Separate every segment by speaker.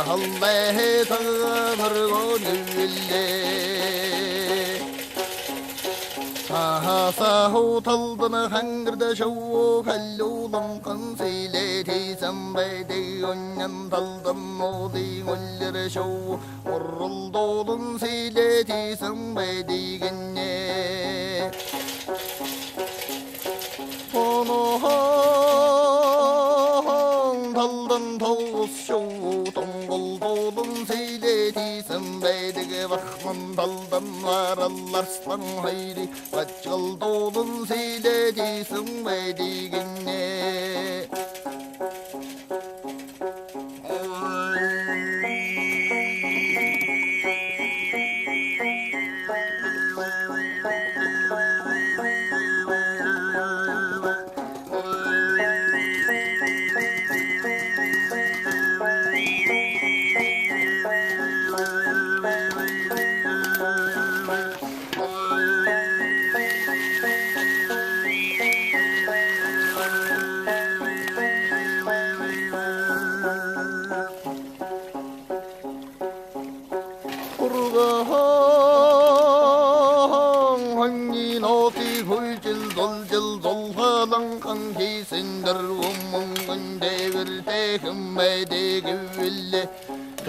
Speaker 1: Allah'e tanrı nüville Sahu taldını hangırda şovu kallulan kansile Teysem beyde onyan taldan odi goller şovu Orul dolun sile teysem beyde genne Onu taldan toğuz şovu Tongol dolun sile teysem beyde bakman taldan var allarslan hayri Kaçıl dolun sile teysem beyde genne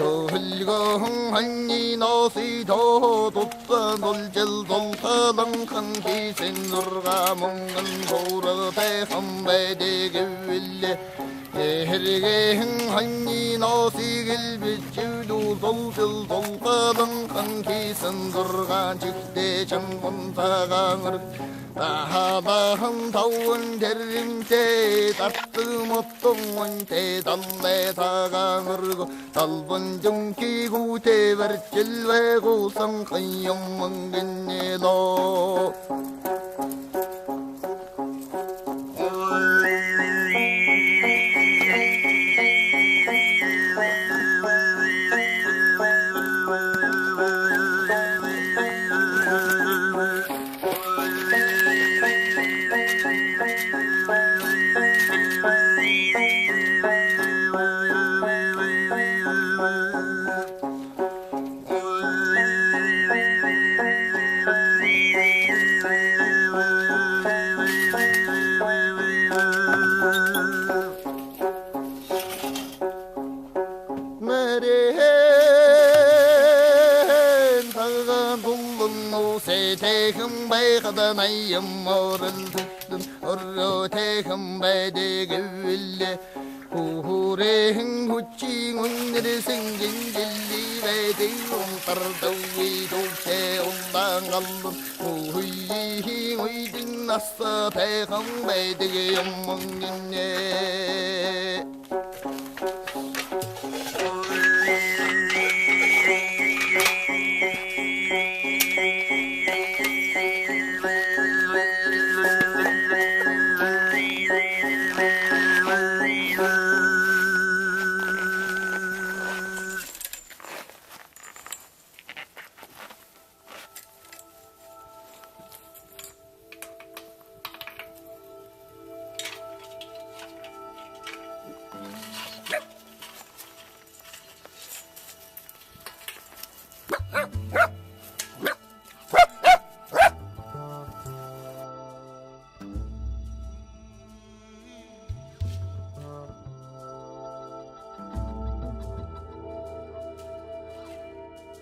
Speaker 1: Tohulgohun hangi nasi toh tuttan dolcel doltalan kan kisin nurga mungan kora peygambe geville hergehen hangi nasi gilbiçudu dolcel doltalan kan kisin nurga çıktı çangun taganır Dahabahan tavun derimte tattı mutlumun te dalle taganırgo Talbun junki gute verçil ve gusan kayyum mangenne lo Kadınayım orıldın orru tekim beyde geville Huhurehin huçin undirsin gincilli beyde Untardavi tukte undan kaldın Huhuyihin uydin nasa tekim beyde yummun ginne